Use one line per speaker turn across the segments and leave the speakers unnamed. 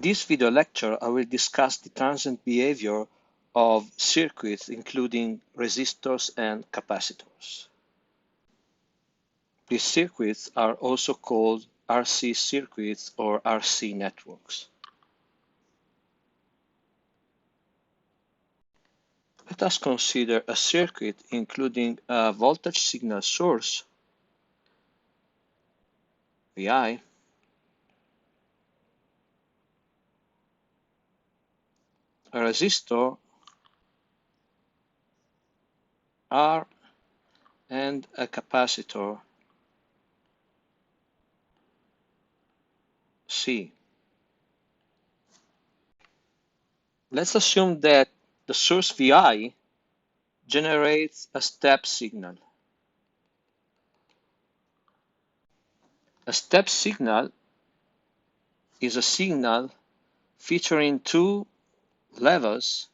This video lecture, I will discuss the transient behavior of circuits including resistors and capacitors. These circuits are also called RC circuits or RC networks. Let us consider a circuit including a voltage signal source, Vi, a resistor, R, and a capacitor, C. Let's assume that the source Vi generates a step signal. A step signal is a signal featuring two levels,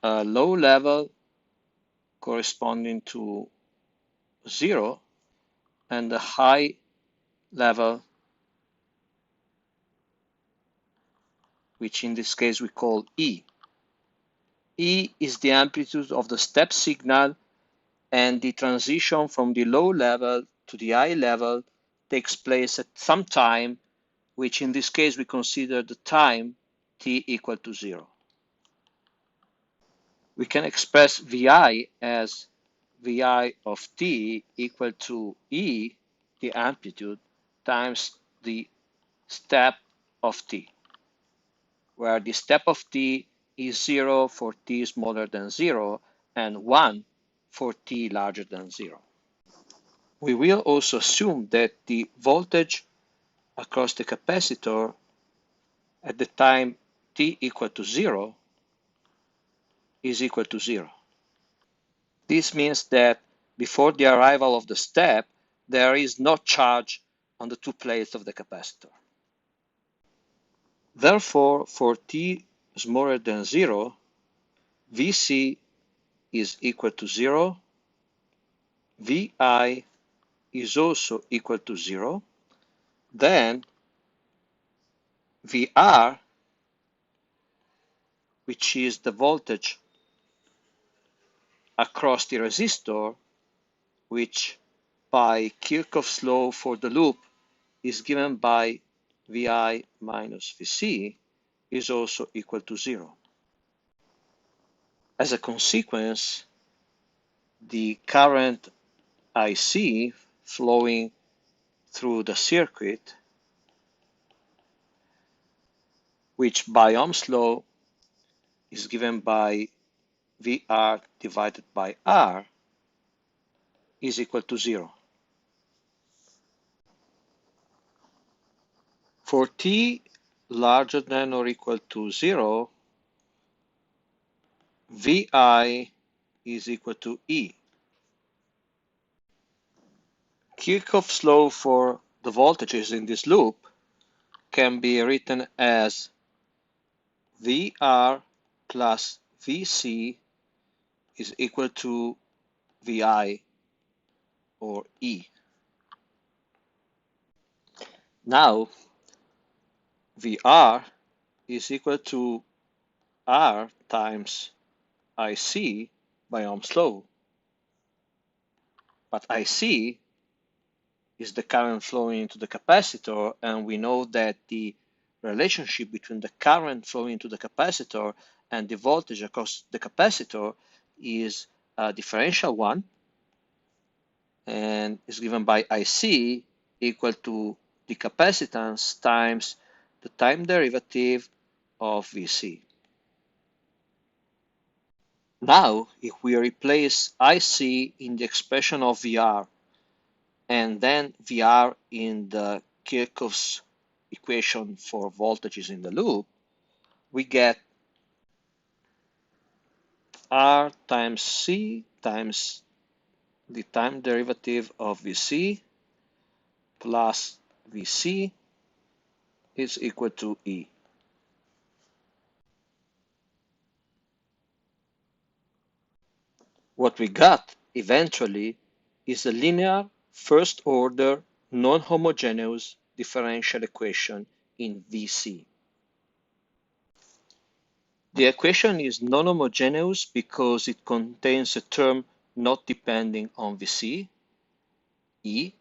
a low level corresponding to 0 and a high level, which in this case we call E. E is the amplitude of the step signal, and the transition from the low level to the high level takes place at some time, which in this case we consider the time t equal to 0. We can express Vi as Vi of t equal to E, the amplitude, times the step of t, where the step of t is 0 for t smaller than 0 and 1 for t larger than 0. We will also assume that the voltage across the capacitor at the time t equal to 0 is equal to 0. This means that before the arrival of the step, there is no charge on the two plates of the capacitor. Therefore, for t smaller than 0, Vc is equal to 0, Vi is also equal to 0, then Vr, which is the voltage across the resistor, which by Kirchhoff's law for the loop is given by Vi minus Vc, is also equal to 0. As a consequence, the current IC flowing through the circuit, which by Ohm's law is given by VR divided by R, is equal to 0. For t larger than or equal to 0, Vi is equal to E. Kirchhoff's law for the voltages in this loop can be written as VR plus Vc is equal to Vi or E. Now, VR is equal to R times IC by Ohm's law. But IC is the current flowing into the capacitor, and we know that the relationship between the current flowing into the capacitor and the voltage across the capacitor is a differential one, and is given by IC equal to the capacitance times the time derivative of Vc. Now, if we replace IC in the expression of VR and then VR in the Kirchhoff's equation for voltages in the loop, we get R times C times the time derivative of Vc plus Vc is equal to E. What we got eventually is a linear first-order non-homogeneous differential equation in Vc. The equation is non-homogeneous because it contains a term not depending on Vc, E.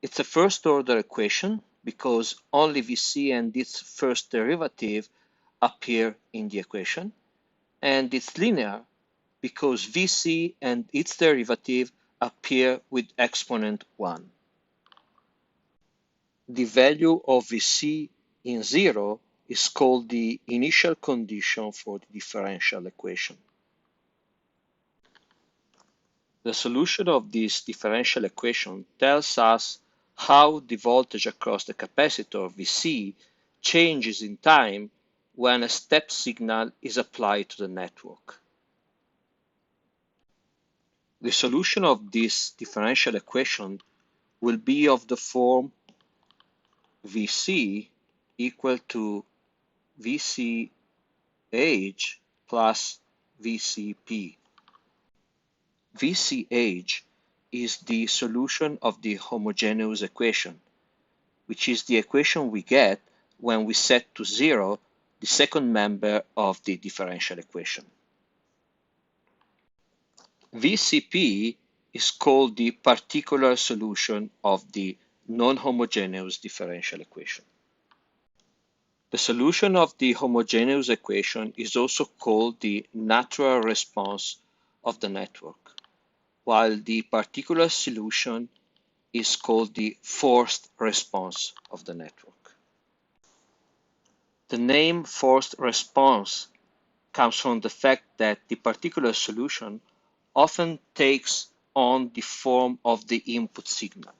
It's a first-order equation because only Vc and its first derivative appear in the equation, and it's linear because Vc and its derivative appear with exponent 1. The value of Vc in 0 is called the initial condition for the differential equation. The solution of this differential equation tells us how the voltage across the capacitor Vc changes in time when a step signal is applied to the network. The solution of this differential equation will be of the form Vc equal to Vch plus Vcp. Vch is the solution of the homogeneous equation, which is the equation we get when we set to 0 the second member of the differential equation. Vcp is called the particular solution of the non-homogeneous differential equation. The solution of the homogeneous equation is also called the natural response of the network, while the particular solution is called the forced response of the network. The name forced response comes from the fact that the particular solution often takes on the form of the input signal.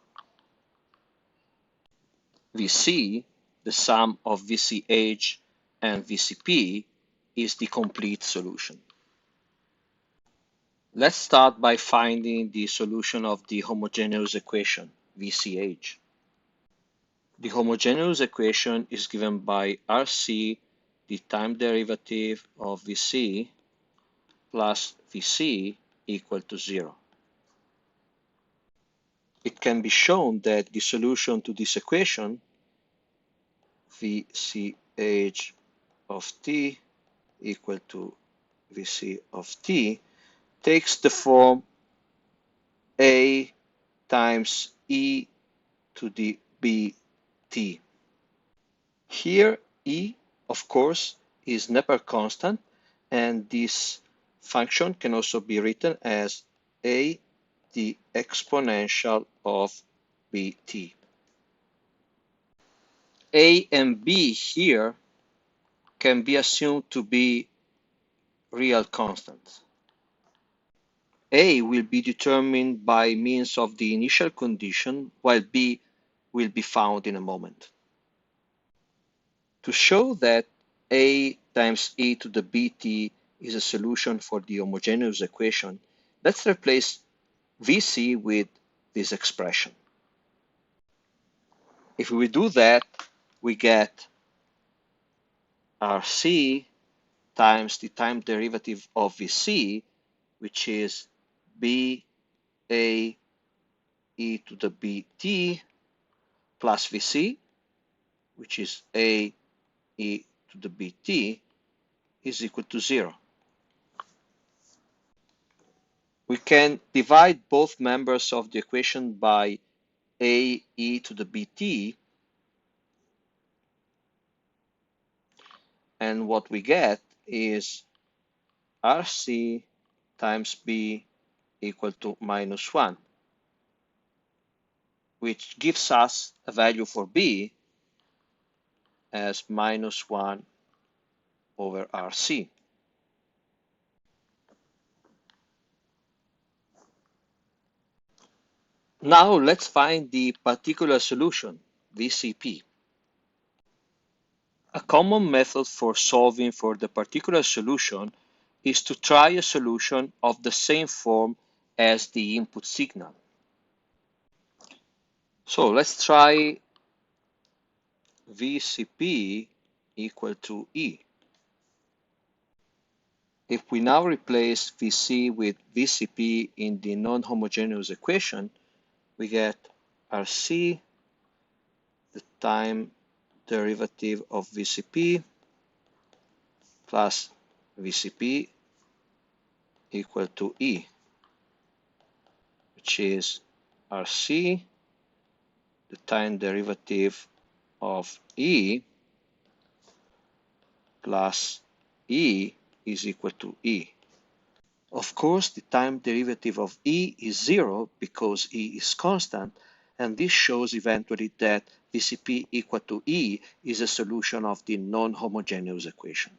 Vc, the sum of Vch and Vcp, is the complete solution. Let's start by finding the solution of the homogeneous equation, Vch. The homogeneous equation is given by Rc, the time derivative of Vc, plus Vc equal to 0. It can be shown that the solution to this equation, Vch of t equal to Vc of t, takes the form A times e to the bt. Here, e, of course, is never constant, and this function can also be written as a the exponential of bt. A and b here can be assumed to be real constants. A will be determined by means of the initial condition, while b will be found in a moment. To show that A times e to the bt is a solution for the homogeneous equation, let's replace Vc with this expression. If we do that, we get Rc times the time derivative of Vc, which is b a e to the bt plus Vc, which is a e to the bt, is equal to 0. We can divide both members of the equation by a e to the bt, and what we get is Rc times b equal to minus 1, which gives us a value for b as minus 1 over Rc. Now let's find the particular solution, Vcp. A common method for solving for the particular solution is to try a solution of the same form as the input signal. So let's try Vcp equal to E. If we now replace Vc with Vcp in the non-homogeneous equation, we get Rc, the the time derivative of VCP plus VCP equal to E, which is RC, the time derivative of E plus E is equal to E. Of course, the time derivative of E is zero because E is constant, and this shows eventually that VCP equal to E is a solution of the non-homogeneous equation.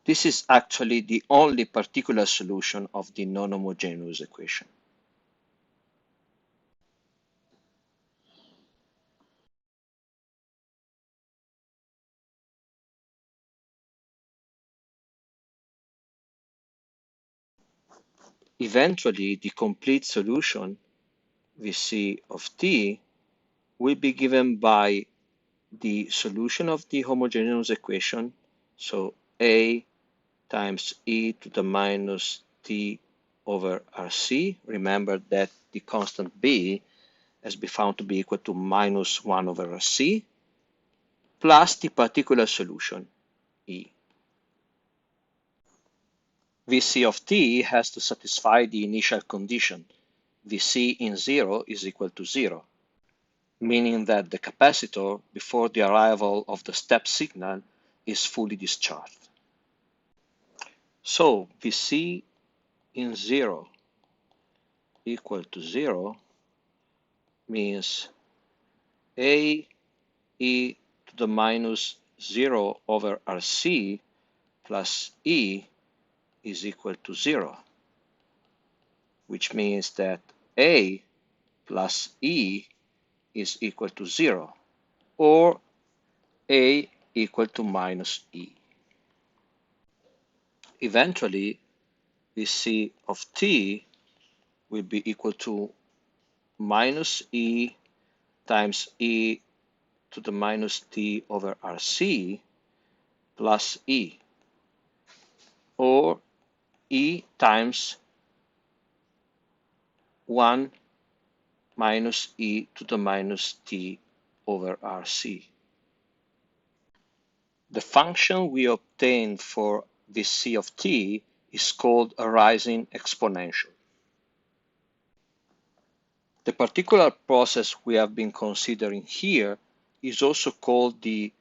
This is actually the only particular solution of the non-homogeneous equation. Eventually, the complete solution, Vc of t, will be given by the solution of the homogeneous equation, so A times e to the minus t over rc. Remember that the constant b has been found to be equal to minus 1 over rc, plus the particular solution, E. Vc of t has to satisfy the initial condition. Vc in 0 is equal to 0, meaning that the capacitor, before the arrival of the step signal, is fully discharged. So Vc in 0 equal to 0 means A e to the minus 0 over Rc plus E is equal to 0, which means that A plus E is equal to 0, or A equal to minus E. Eventually, Vc of t will be equal to minus E times E to the minus t over Rc plus E, or E times 1 minus E to the minus t over Rc. The function we obtained for Vc of t is called a rising exponential. The particular process we have been considering here is also called the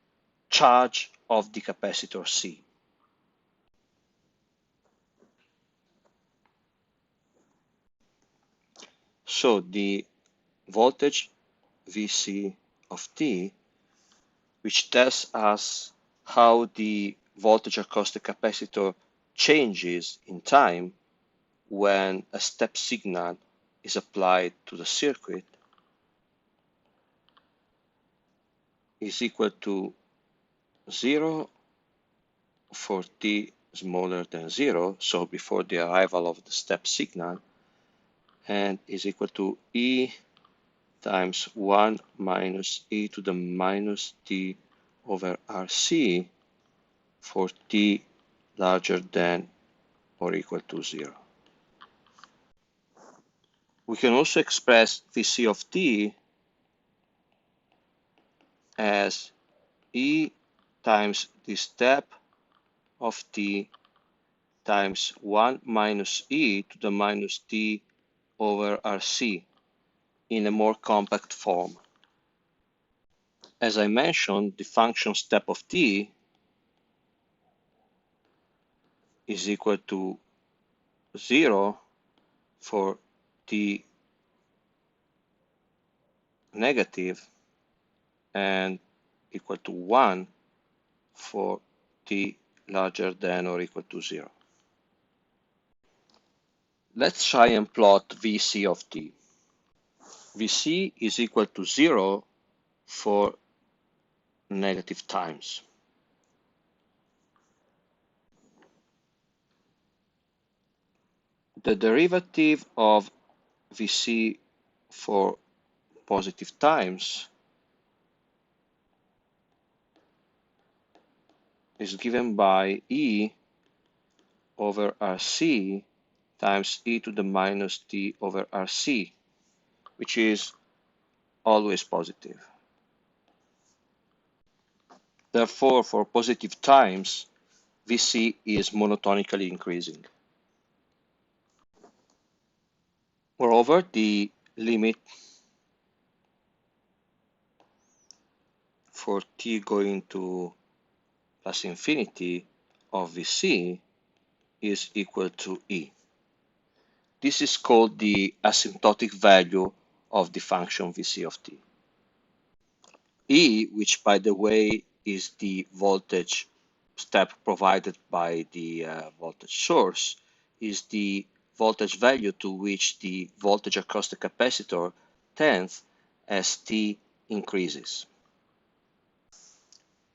charge of the capacitor C. So the voltage Vc of t, which tells us how the voltage across the capacitor changes in time when a step signal is applied to the circuit, is equal to 0 for t smaller than 0, so before the arrival of the step signal, and is equal to E times 1 minus E to the minus t over Rc for t larger than or equal to 0. We can also express Vc of t as E times the step of t times 1 minus E to the minus t over Rc in a more compact form. As I mentioned, the function step of t is equal to 0 for t negative and equal to 1 for t larger than or equal to 0. Let's try and plot Vc of t. Vc is equal to 0 for negative times. The derivative of Vc for positive times is given by E over Rc times e to the minus t over Rc, which is always positive. Therefore, for positive times, Vc is monotonically increasing. Moreover, the limit for t going to plus infinity of Vc is equal to E. This is called the asymptotic value of the function Vc of t. E, which by the way is the voltage step provided by the voltage source, is the voltage value to which the voltage across the capacitor tends as t increases.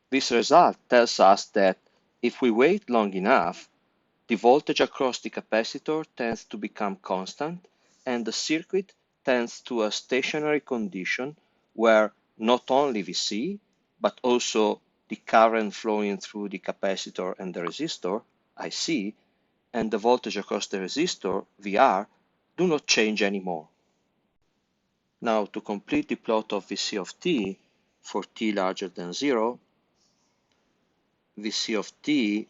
This result tells us that if we wait long enough, the voltage across the capacitor tends to become constant and the circuit tends to a stationary condition where not only Vc, but also the current flowing through the capacitor and the resistor, Ic, and the voltage across the resistor, Vr, do not change anymore. Now, to complete the plot of Vc of t for t larger than 0, Vc of t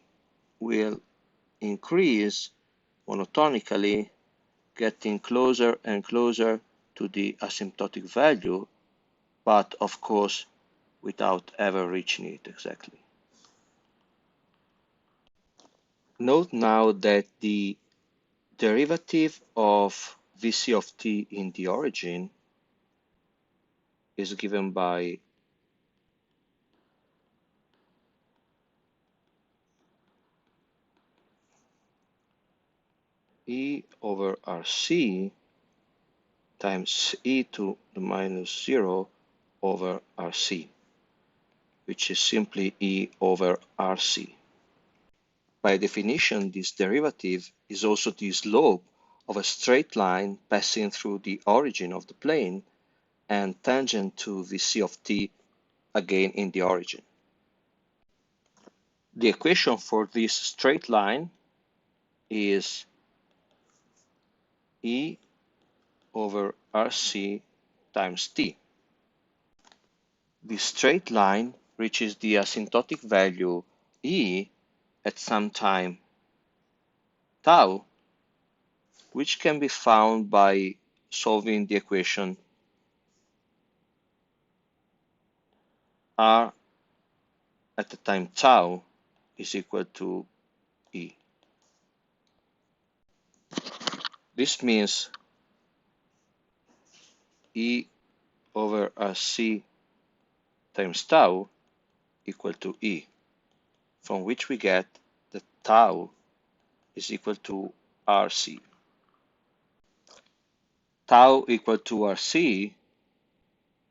will increase monotonically, getting closer and closer to the asymptotic value, but of course without ever reaching it exactly. Note now that the derivative of Vc of t in the origin is given by E over Rc times e to the minus 0 over Rc, which is simply E over Rc. By definition, this derivative is also the slope of a straight line passing through the origin of the plane and tangent to Vc of t again in the origin. The equation for this straight line is E over Rc times t. This straight line reaches the asymptotic value E at some time tau, which can be found by solving the equation R at the time tau is equal to E. This means E over Rc times tau equal to E, from which we get that tau is equal to Rc. Tau equal to Rc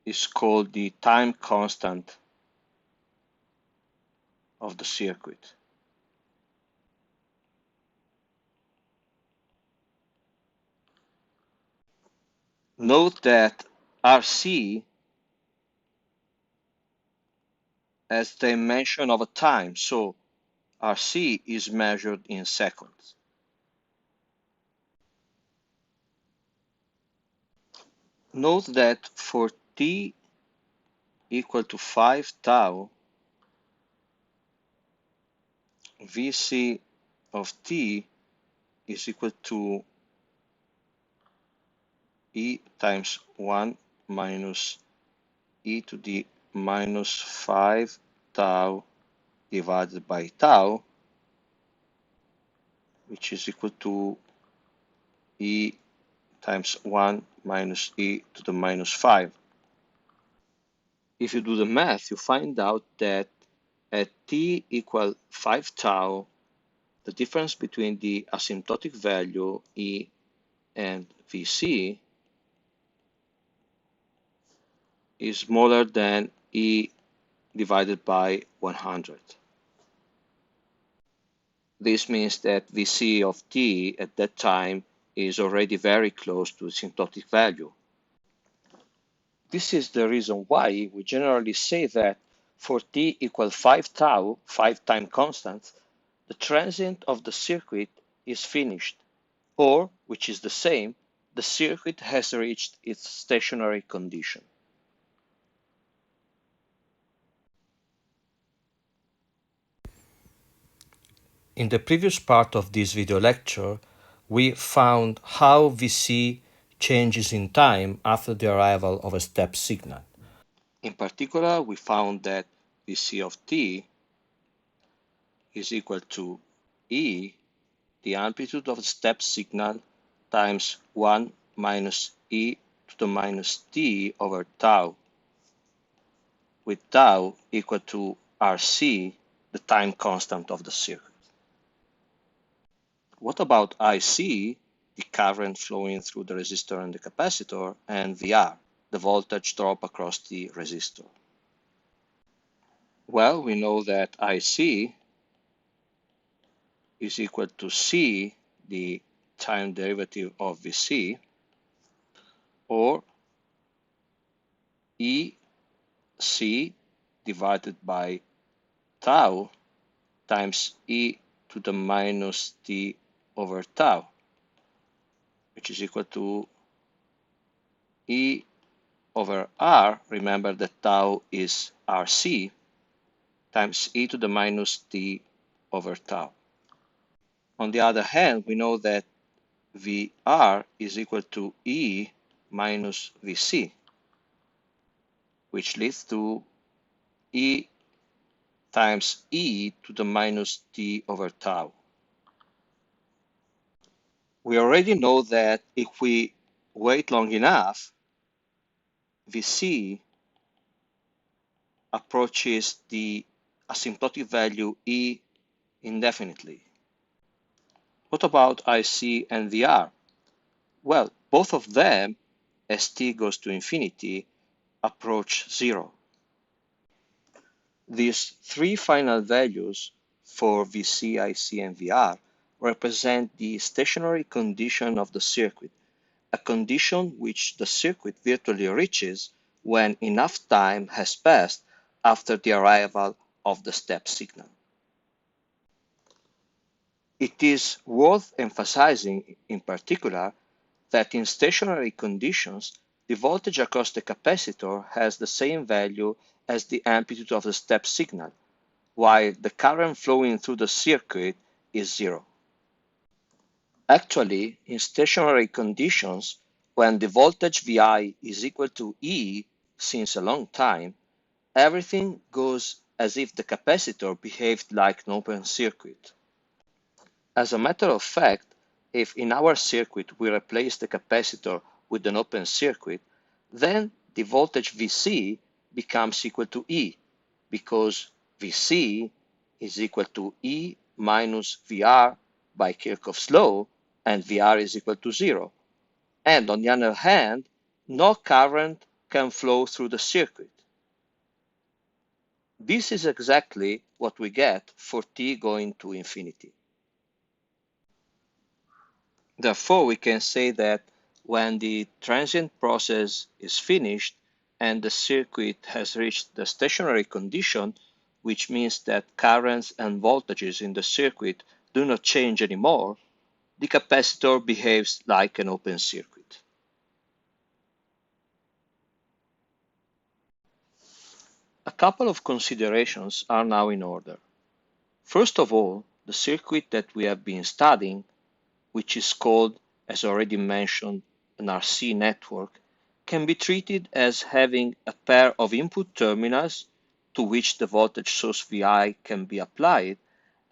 is called the time constant of the circuit. Note that Rc has the dimension of a time, so Rc is measured in seconds. Note that for t equal to 5 tau, Vc of t is equal to E times 1 minus e to the minus 5 tau divided by tau, which is equal to E times 1 minus e to the minus 5. If you do the math, you find out that at t equal 5 tau, the difference between the asymptotic value E and Vc is smaller than E divided by 100. This means that Vc of t at that time is already very close to the asymptotic value. This is the reason why we generally say that for t equal 5 tau, 5 time constants, the transient of the circuit is finished, or, which is the same, the circuit has reached its stationary condition. In the previous part of this video lecture, we found how Vc changes in time after the arrival of a step signal. In particular, we found that Vc of t is equal to e, the amplitude of the step signal, times 1 minus e to the minus t over tau, with tau equal to Rc, the time constant of the circuit. What about IC, the current flowing through the resistor and the capacitor, and VR, the voltage drop across the resistor? Well, we know that IC is equal to C, the time derivative of Vc, or EC divided by tau times e to the minus t over tau, which is equal to e over r. Remember that tau is Rc, times e to the minus t over tau. On the other hand, we know that VR is equal to E minus Vc, which leads to E times e to the minus t over tau. We already know that if we wait long enough, Vc approaches the asymptotic value E indefinitely. What about IC and VR? Well, both of them, as t goes to infinity, approach zero. These three final values for Vc, Ic, and Vr represent the stationary condition of the circuit, a condition which the circuit virtually reaches when enough time has passed after the arrival of the step signal. It is worth emphasizing in particular that in stationary conditions, the voltage across the capacitor has the same value as the amplitude of the step signal, while the current flowing through the circuit is zero. Actually, in stationary conditions, when the voltage Vi is equal to E since a long time, everything goes as if the capacitor behaved like an open circuit. As a matter of fact, if in our circuit we replace the capacitor with an open circuit, then the voltage Vc becomes equal to E, because Vc is equal to E minus Vr by Kirchhoff's law, and Vr is equal to zero. And on the other hand, no current can flow through the circuit. This is exactly what we get for t going to infinity. Therefore, we can say that when the transient process is finished and the circuit has reached the stationary condition, which means that currents and voltages in the circuit do not change anymore, the capacitor behaves like an open circuit. A couple of considerations are now in order. First of all, the circuit that we have been studying, which is called, as already mentioned, an RC network, can be treated as having a pair of input terminals to which the voltage source Vi can be applied,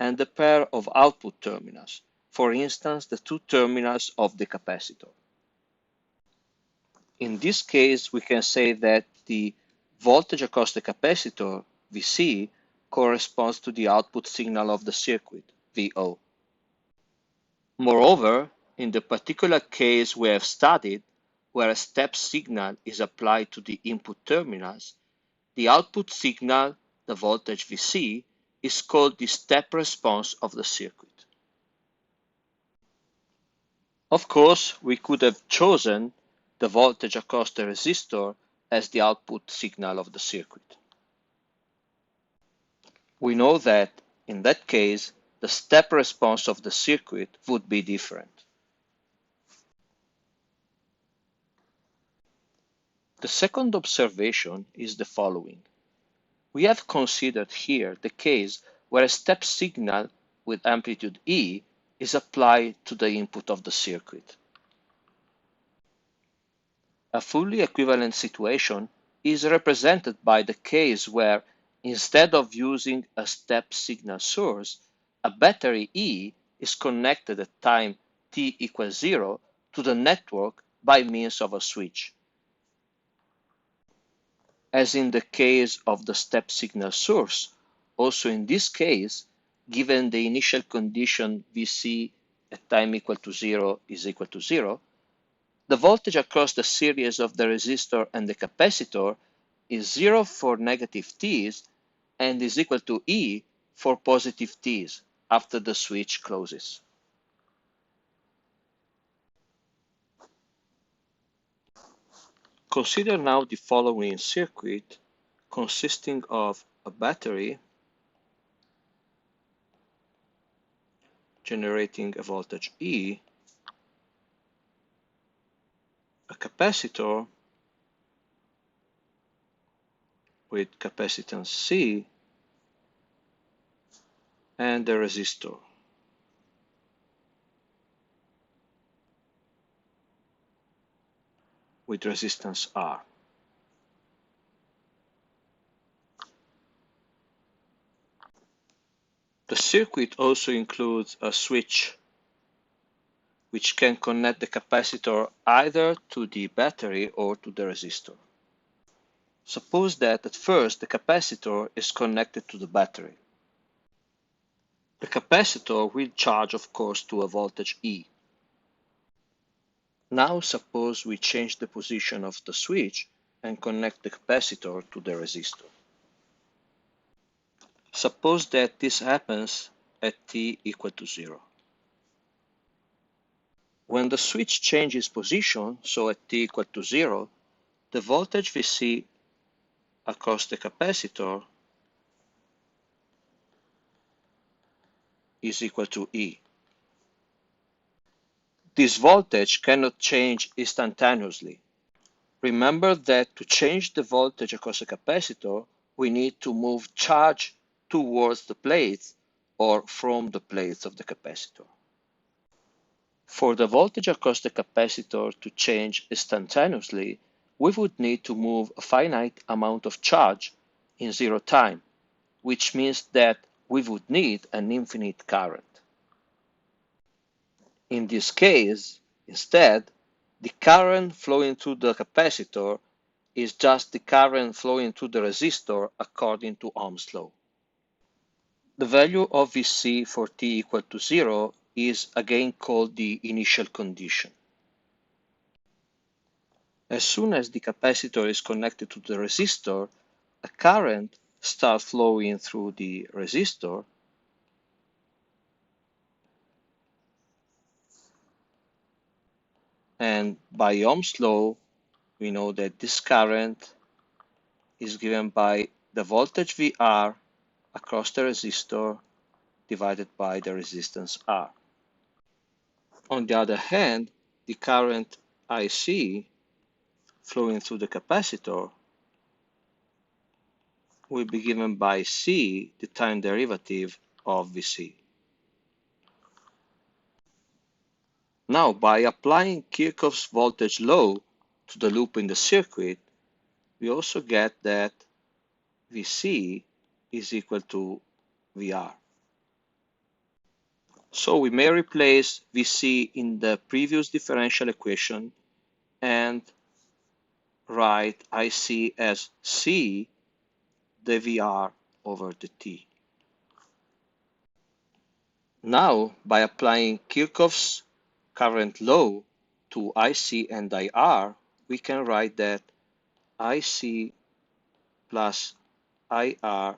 and a pair of output terminals, for instance, the two terminals of the capacitor. In this case, we can say that the voltage across the capacitor, Vc, corresponds to the output signal of the circuit, Vo. Moreover, in the particular case we have studied, where a step signal is applied to the input terminals, the output signal, the voltage Vc, is called the step response of the circuit. Of course, we could have chosen the voltage across the resistor as the output signal of the circuit. We know that, in that case, the step response of the circuit would be different. The second observation is the following. We have considered here the case where a step signal with amplitude E is applied to the input of the circuit. A fully equivalent situation is represented by the case where, instead of using a step signal source, a battery E is connected at time t equals 0 to the network by means of a switch. As in the case of the step signal source, also in this case, given the initial condition Vc at time equal to 0 is equal to 0, the voltage across the series of the resistor and the capacitor is 0 for negative t's and is equal to E for positive t's after the switch closes. Consider now the following circuit consisting of a battery generating a voltage E, a capacitor with capacitance C, and a resistor. With resistance R. The circuit also includes a switch which can connect the capacitor either to the battery or to the resistor. Suppose that at first the capacitor is connected to the battery. The capacitor will charge, of course, to a voltage E. Now suppose we change the position of the switch and connect the capacitor to the resistor. Suppose that this happens at t equal to 0. When the switch changes position, so at t equal to 0, the voltage Vc across the capacitor is equal to E. This voltage cannot change instantaneously. Remember that to change the voltage across a capacitor, we need to move charge towards the plates or from the plates of the capacitor. For the voltage across the capacitor to change instantaneously, we would need to move a finite amount of charge in zero time, which means that we would need an infinite current. In this case, instead, the current flowing through the capacitor is just the current flowing through the resistor according to Ohm's law. The value of Vc for t equal to 0 is again called the initial condition. As soon as the capacitor is connected to the resistor, a current starts flowing through the resistor and by Ohm's law, we know that this current is given by the voltage VR across the resistor divided by the resistance R. On the other hand, the current IC flowing through the capacitor will be given by C, the time derivative of Vc. Now, by applying Kirchhoff's voltage law to the loop in the circuit, we also get that Vc is equal to VR. So we may replace Vc in the previous differential equation and write IC as C the VR over the T. Now, by applying Kirchhoff's current law to IC and IR, we can write that IC plus IR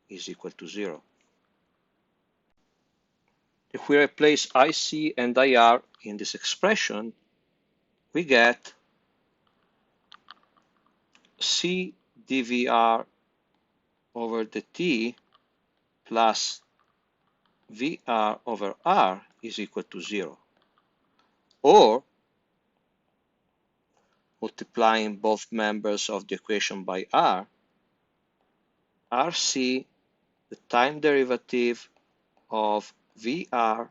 is equal to 0. If we replace IC and IR in this expression, we get C dVR over the T plus VR over R is equal to 0. Or, multiplying both members of the equation by R, RC, the time derivative of VR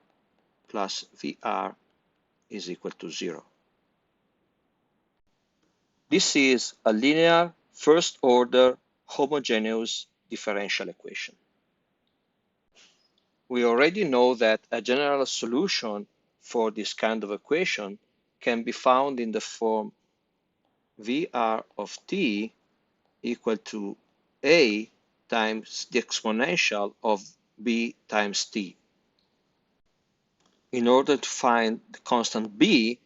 plus VR is equal to 0. This is a linear first-order homogeneous differential equation. We already know that a general solution for this kind of equation can be found in the form VR of t equal to a times the exponential of b times t. In order to find the constant b,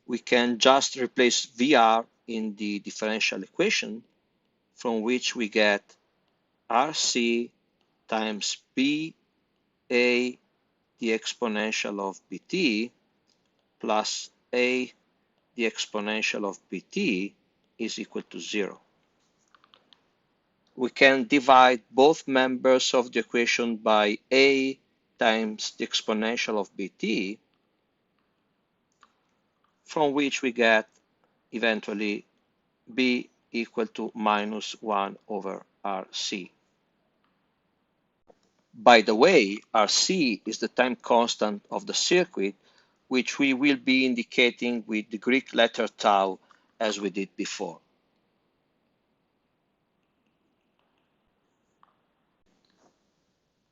we can just replace VR in the differential equation, from which we get RC times B A the exponential of Bt plus A the exponential of Bt is equal to 0. We can divide both members of the equation by A times the exponential of Bt, from which we get eventually B equal to minus 1 over Rc. By the way, Rc is the time constant of the circuit, which we will be indicating with the Greek letter tau as we did before.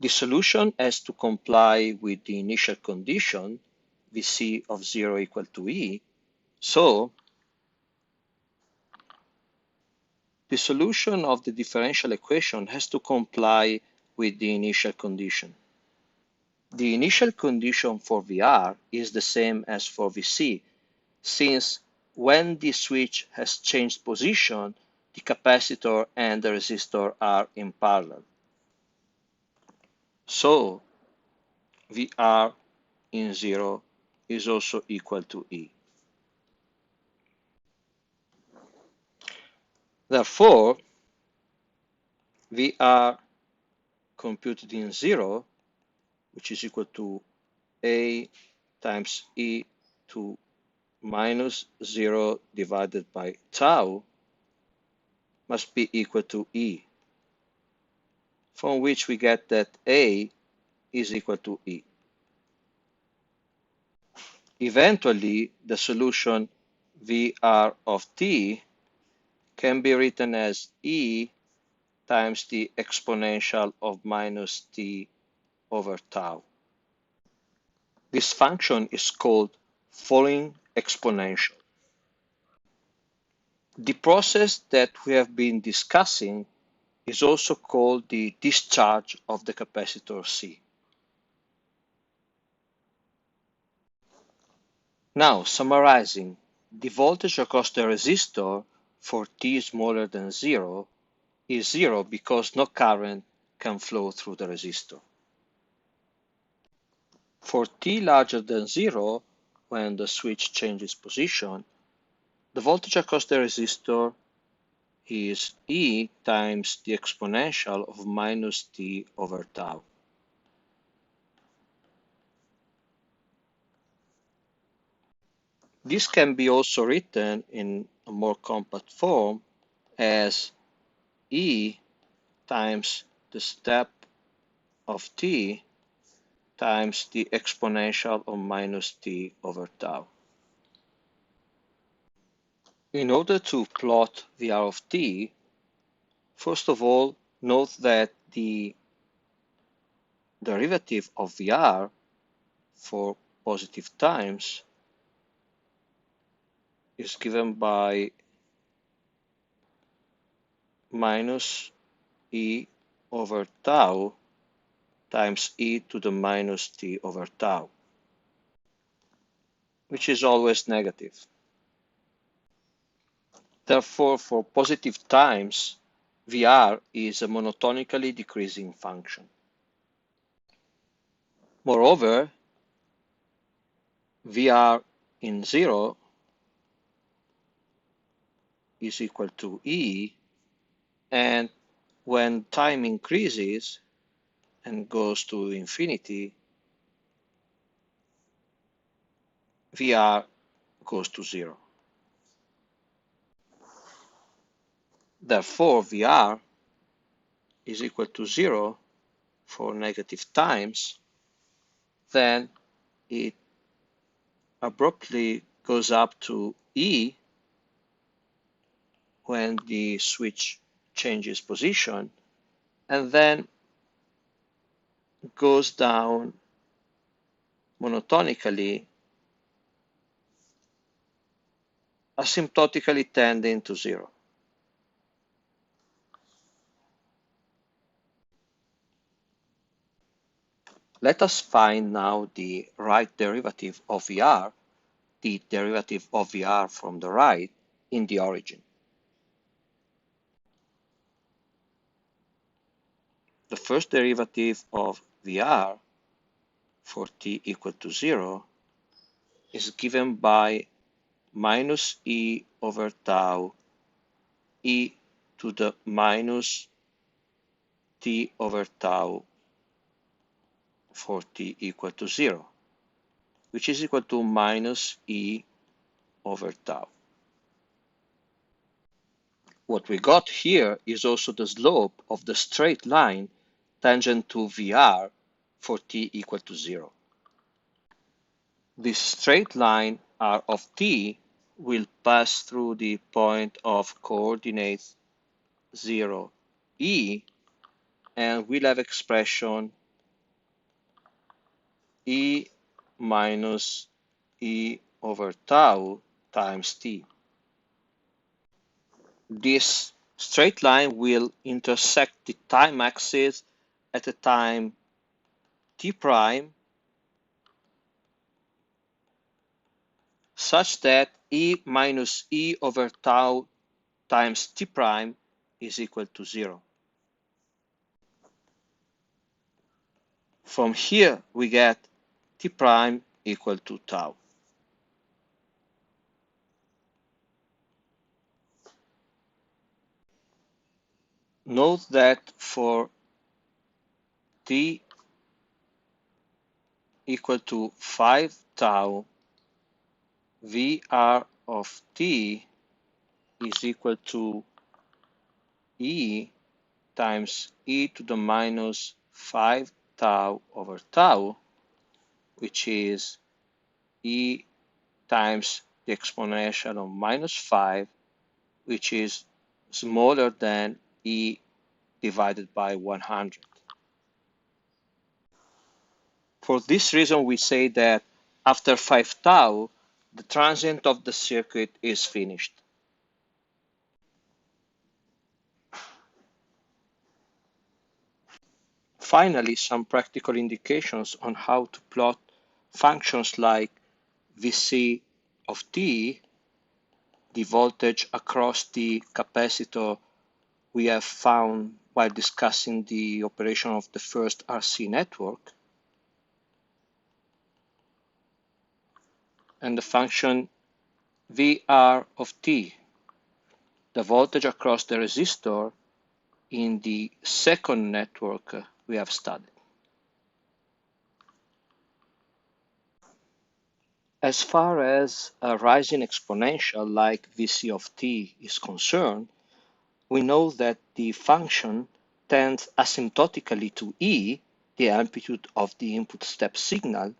The solution has to comply with the initial condition, Vc of 0 equal to E, so the solution of the differential equation has to comply with the initial condition. The initial condition for VR is the same as for Vc, since when the switch has changed position, the capacitor and the resistor are in parallel. So VR in 0 is also equal to E. Therefore, VR computed in 0, which is equal to A times E to minus 0 divided by tau, must be equal to E, from which we get that A is equal to E. Eventually, the solution VR of t can be written as E times the exponential of minus t over tau. This function is called falling exponential. The process that we have been discussing is also called the discharge of the capacitor C. Now, summarizing, the voltage across the resistor for t smaller than 0 is 0 because no current can flow through the resistor. For t larger than 0, when the switch changes position, the voltage across the resistor is E times the exponential of minus t over tau. This can be also written in a more compact form as E times the step of t times the exponential of minus t over tau. In order to plot VR of t, first of all, note that the derivative of VR for positive times is given by minus e over tau times e to the minus t over tau, which is always negative. Therefore, for positive times, VR is a monotonically decreasing function. Moreover, VR in 0 is equal to E, and when time increases and goes to infinity, VR goes to 0. Therefore, VR is equal to 0 for negative times then it abruptly goes up to E when the switch changes position, and then goes down monotonically, asymptotically tending to zero. Let us find now the right derivative of VR, the derivative of VR from the right in the origin. The first derivative of VR for t equal to 0 is given by minus e over tau e to the minus t over tau for t equal to 0, which is equal to minus e over tau. What we got here is also the slope of the straight line tangent to VR for t equal to 0. This straight line r of t will pass through the point of coordinates 0, e, and we'll have expression e minus e over tau times t. This straight line will intersect the time axis at a time t prime such that e minus e over tau times t prime is equal to 0. From here we get t prime equal to tau. Note that for t equal to 5 tau, Vr of t is equal to e times e to the minus 5 tau over tau, which is e times the exponential of minus 5, which is smaller than e divided by 100. For this reason, we say that after 5 tau, the transient of the circuit is finished. Finally, some practical indications on how to plot functions like Vc of t, the voltage across the capacitor we have found while discussing the operation of the first RC network, and the function Vr of t, the voltage across the resistor in the second network we have studied. As far as a rising exponential like Vc of t is concerned, we know that the function tends asymptotically to e, the amplitude of the input step signal,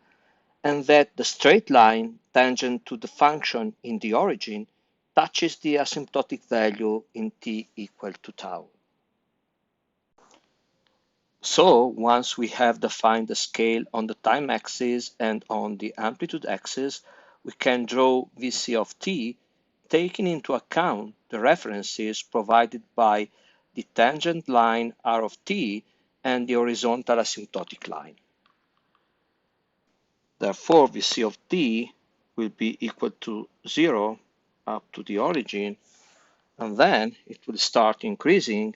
and that the straight line tangent to the function in the origin touches the asymptotic value in t equal to tau. So once we have defined the scale on the time axis and on the amplitude axis, we can draw Vc of t taking into account the references provided by the tangent line r of t and the horizontal asymptotic line. Therefore, Vc of t will be equal to 0 up to the origin, and then it will start increasing,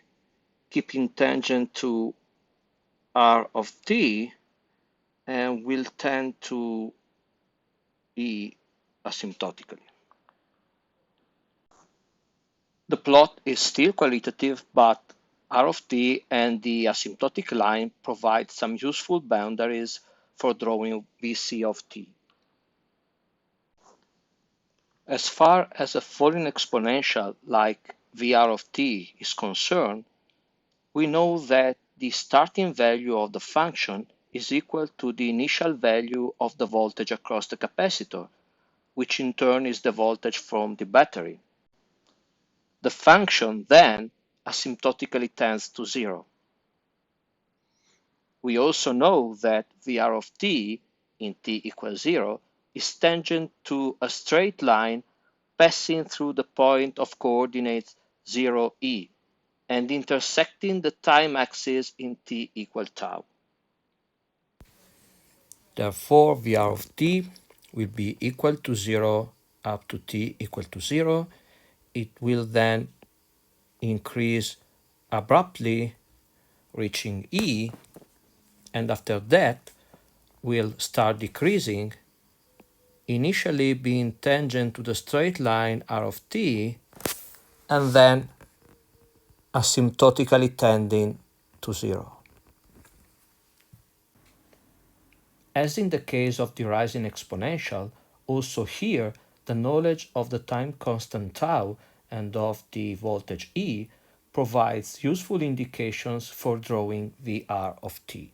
keeping tangent to r of t, and will tend to e asymptotically. The plot is still qualitative, but r of t and the asymptotic line provide some useful boundaries for drawing Vc of t. As far as a falling exponential like Vr of t is concerned, we know that the starting value of the function is equal to the initial value of the voltage across the capacitor, which in turn is the voltage from the battery. The function then asymptotically tends to zero. We also know that Vr of t in t equals 0 is tangent to a straight line passing through the point of coordinates 0, e, and intersecting the time axis in t equal tau.
Therefore, Vr of t will be equal to 0 up to t equal to 0. It will then increase abruptly, reaching e, and after that will start decreasing, initially being tangent to the straight line r of t, and then asymptotically tending to 0. As in the case of the rising exponential, also here the knowledge of the time constant tau and of the voltage E provides useful indications for drawing Vr of t.